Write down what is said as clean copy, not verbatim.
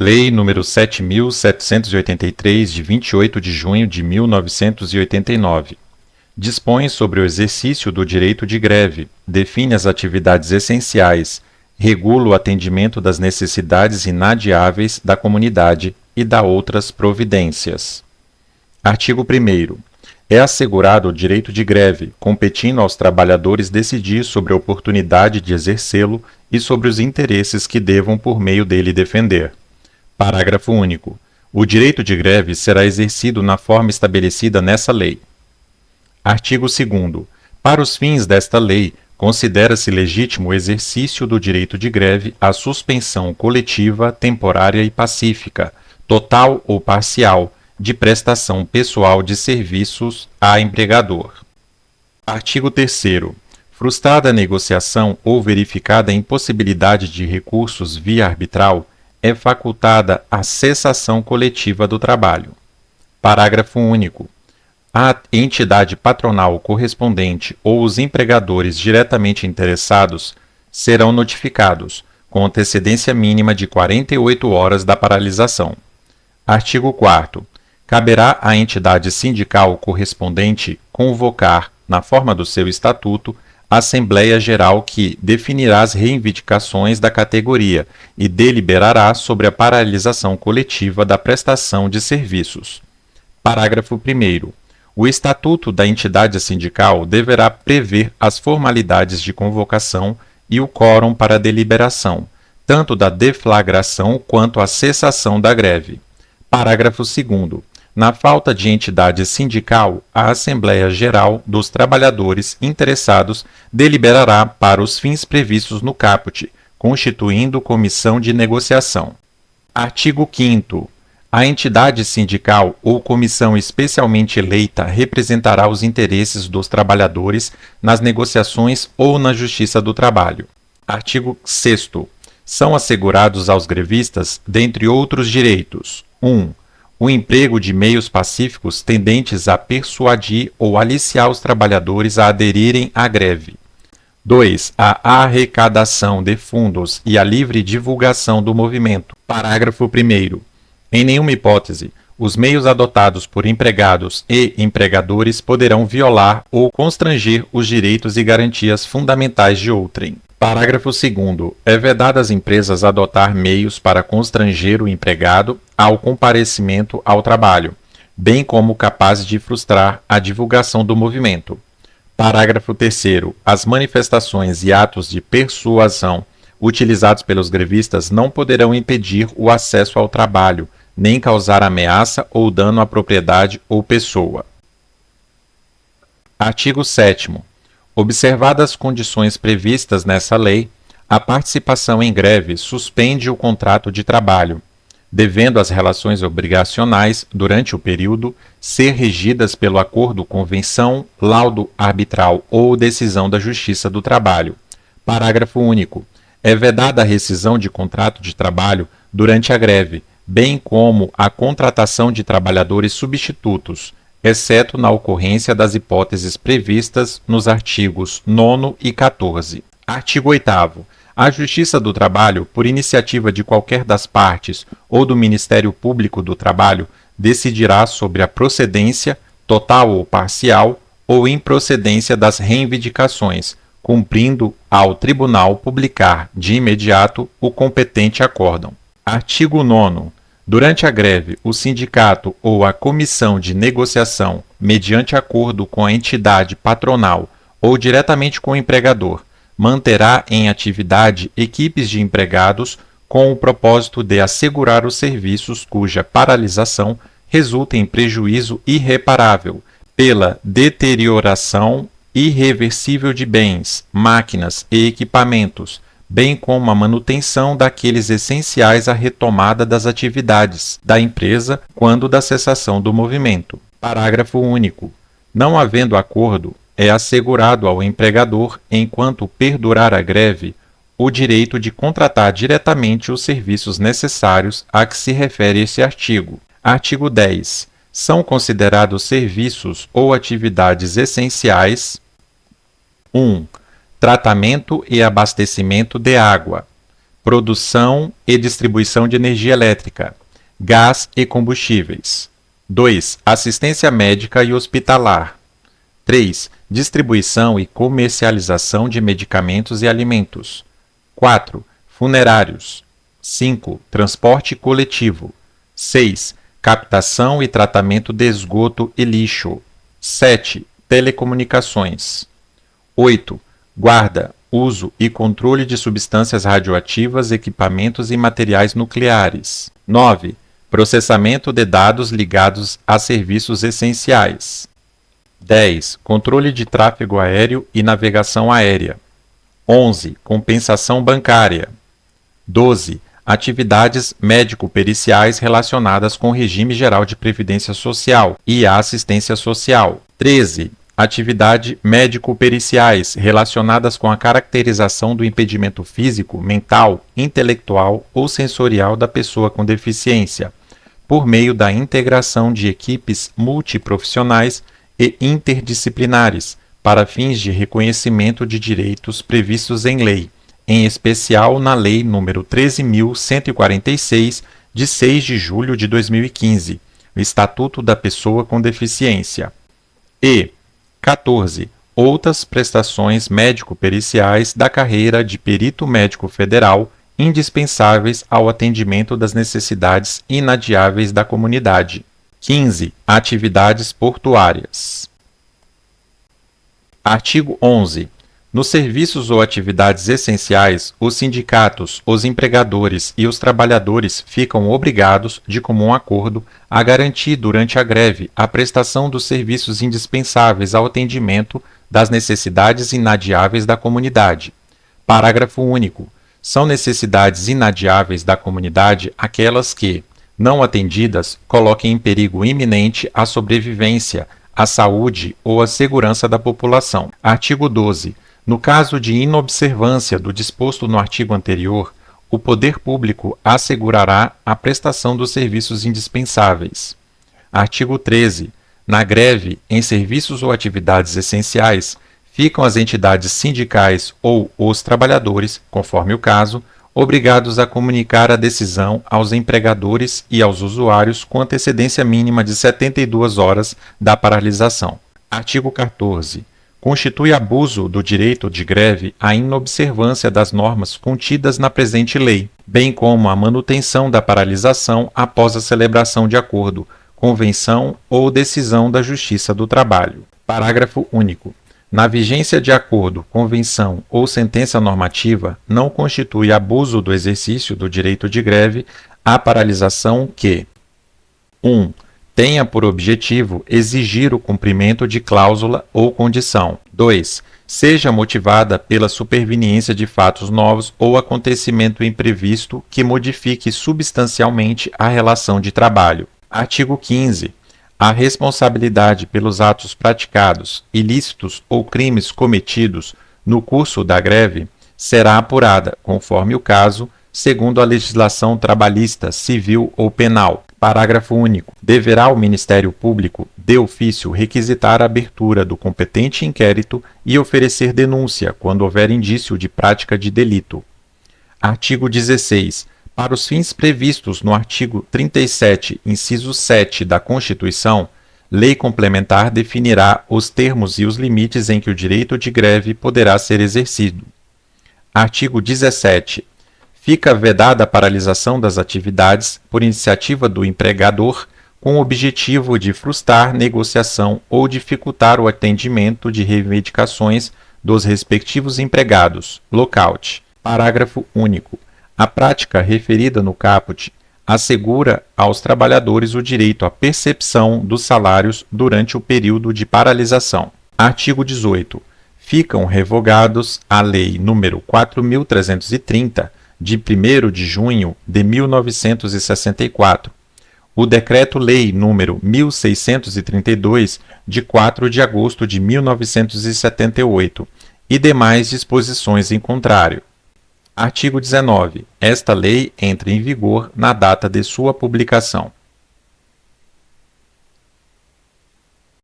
Lei nº 7.783, de 28 de junho de 1989. Dispõe sobre o exercício do direito de greve, define as atividades essenciais, regula o atendimento das necessidades inadiáveis da comunidade e dá outras providências. Artigo 1º. É assegurado o direito de greve, competindo aos trabalhadores decidir sobre a oportunidade de exercê-lo e sobre os interesses que devam por meio dele defender. Parágrafo único. O direito de greve será exercido na forma estabelecida nessa lei. Artigo 2º. Para os fins desta lei, considera-se legítimo o exercício do direito de greve a suspensão coletiva, temporária e pacífica, total ou parcial, de prestação pessoal de serviços a empregador. Artigo 3º. Frustrada a negociação ou verificada a impossibilidade de recursos via arbitral, é facultada a cessação coletiva do trabalho. Parágrafo único. A entidade patronal correspondente ou os empregadores diretamente interessados serão notificados, com antecedência mínima de 48 horas da paralisação. Artigo 4º. Caberá à entidade sindical correspondente convocar, na forma do seu estatuto, a Assembleia Geral que definirá as reivindicações da categoria e deliberará sobre a paralisação coletiva da prestação de serviços. Parágrafo 1º. O estatuto da entidade sindical deverá prever as formalidades de convocação e o quórum para a deliberação, tanto da deflagração quanto a cessação da greve. Parágrafo 2º. Na falta de entidade sindical, a Assembleia Geral dos Trabalhadores interessados deliberará para os fins previstos no caput, constituindo comissão de negociação. Artigo 5º. A entidade sindical ou comissão especialmente eleita representará os interesses dos trabalhadores nas negociações ou na Justiça do Trabalho. Artigo 6º. São assegurados aos grevistas, dentre outros direitos: 1. O emprego de meios pacíficos tendentes a persuadir ou aliciar os trabalhadores a aderirem à greve. 2. A arrecadação de fundos e a livre divulgação do movimento. Parágrafo 1º. Em nenhuma hipótese, os meios adotados por empregados e empregadores poderão violar ou constranger os direitos e garantias fundamentais de outrem. Parágrafo 2º. É vedado às empresas adotar meios para constranger o empregado ao comparecimento ao trabalho, bem como capazes de frustrar a divulgação do movimento. Parágrafo 3º. As manifestações e atos de persuasão utilizados pelos grevistas não poderão impedir o acesso ao trabalho, nem causar ameaça ou dano à propriedade ou pessoa. Artigo 7º. Observadas as condições previstas nessa lei, a participação em greve suspende o contrato de trabalho, devendo as relações obrigacionais, durante o período, ser regidas pelo acordo, convenção, laudo arbitral ou decisão da Justiça do Trabalho. Parágrafo único. É vedada a rescisão de contrato de trabalho durante a greve, bem como a contratação de trabalhadores substitutos, exceto na ocorrência das hipóteses previstas nos artigos 9º e 14º. Artigo 8º. A Justiça do Trabalho, por iniciativa de qualquer das partes ou do Ministério Público do Trabalho, decidirá sobre a procedência, total ou parcial, ou improcedência das reivindicações, cumprindo ao Tribunal publicar de imediato o competente acórdão. Artigo 9º. Durante a greve, o sindicato ou a comissão de negociação, mediante acordo com a entidade patronal ou diretamente com o empregador, manterá em atividade equipes de empregados com o propósito de assegurar os serviços cuja paralisação resulta em prejuízo irreparável pela deterioração irreversível de bens, máquinas e equipamentos, bem como a manutenção daqueles essenciais à retomada das atividades da empresa quando da cessação do movimento. Parágrafo único. Não havendo acordo, é assegurado ao empregador, enquanto perdurar a greve, o direito de contratar diretamente os serviços necessários a que se refere esse artigo. Artigo 10. São considerados serviços ou atividades essenciais: 1. Tratamento e abastecimento de água. produção e distribuição de energia elétrica, gás e combustíveis. 2. Assistência médica e hospitalar. 3. Distribuição e comercialização de medicamentos e alimentos. 4. Funerários. 5. Transporte coletivo. 6. Captação e tratamento de esgoto e lixo. 7. Telecomunicações. 8. Guarda, uso e controle de substâncias radioativas, equipamentos e materiais nucleares. 9. Processamento de dados ligados a serviços essenciais. 10. Controle de tráfego aéreo e navegação aérea. 11. Compensação bancária. 12. Atividades médico-periciais relacionadas com o regime geral de previdência social e a assistência social. 13. Atividade médico-periciais relacionadas com a caracterização do impedimento físico, mental, intelectual ou sensorial da pessoa com deficiência, por meio da integração de equipes multiprofissionais e interdisciplinares, para fins de reconhecimento de direitos previstos em lei, em especial na Lei nº 13.146, de 6 de julho de 2015, o Estatuto da Pessoa com Deficiência. E 14. Outras prestações médico-periciais da carreira de perito médico federal indispensáveis ao atendimento das necessidades inadiáveis da comunidade. 15. Atividades portuárias. Artigo 11. Nos serviços ou atividades essenciais, os sindicatos, os empregadores e os trabalhadores ficam obrigados, de comum acordo, a garantir durante a greve a prestação dos serviços indispensáveis ao atendimento das necessidades inadiáveis da comunidade. Parágrafo único. São necessidades inadiáveis da comunidade aquelas que, não atendidas, coloquem em perigo iminente a sobrevivência, a saúde ou a segurança da população. Artigo 12. No caso de inobservância do disposto no artigo anterior, o poder público assegurará a prestação dos serviços indispensáveis. Artigo 13. Na greve, em serviços ou atividades essenciais, ficam as entidades sindicais ou os trabalhadores, conforme o caso, obrigados a comunicar a decisão aos empregadores e aos usuários com antecedência mínima de 72 horas da paralisação. Artigo 14. Constitui abuso do direito de greve a inobservância das normas contidas na presente lei, bem como a manutenção da paralisação após a celebração de acordo, convenção ou decisão da Justiça do Trabalho. Parágrafo único. Na vigência de acordo, convenção ou sentença normativa, não constitui abuso do exercício do direito de greve a paralisação que 1. Tenha por objetivo exigir o cumprimento de cláusula ou condição. 2. Seja motivada pela superveniência de fatos novos ou acontecimento imprevisto que modifique substancialmente a relação de trabalho. Artigo 15. A responsabilidade pelos atos praticados, ilícitos ou crimes cometidos no curso da greve será apurada, conforme o caso, segundo a legislação trabalhista, civil ou penal. Parágrafo único. Deverá o Ministério Público, de ofício, requisitar a abertura do competente inquérito e oferecer denúncia quando houver indício de prática de delito. Artigo 16. Para os fins previstos no artigo 37, inciso 7 da Constituição, lei complementar definirá os termos e os limites em que o direito de greve poderá ser exercido. Artigo 17. Fica vedada a paralisação das atividades por iniciativa do empregador com o objetivo de frustrar negociação ou dificultar o atendimento de reivindicações dos respectivos empregados. Lockout. Parágrafo único. A prática referida no caput assegura aos trabalhadores o direito à percepção dos salários durante o período de paralisação. Artigo 18. Ficam revogados a Lei nº 4.330, de 1º de junho de 1964, o Decreto-Lei nº 1.632, de 4 de agosto de 1978, e demais disposições em contrário. Artigo 19. Esta lei entra em vigor na data de sua publicação.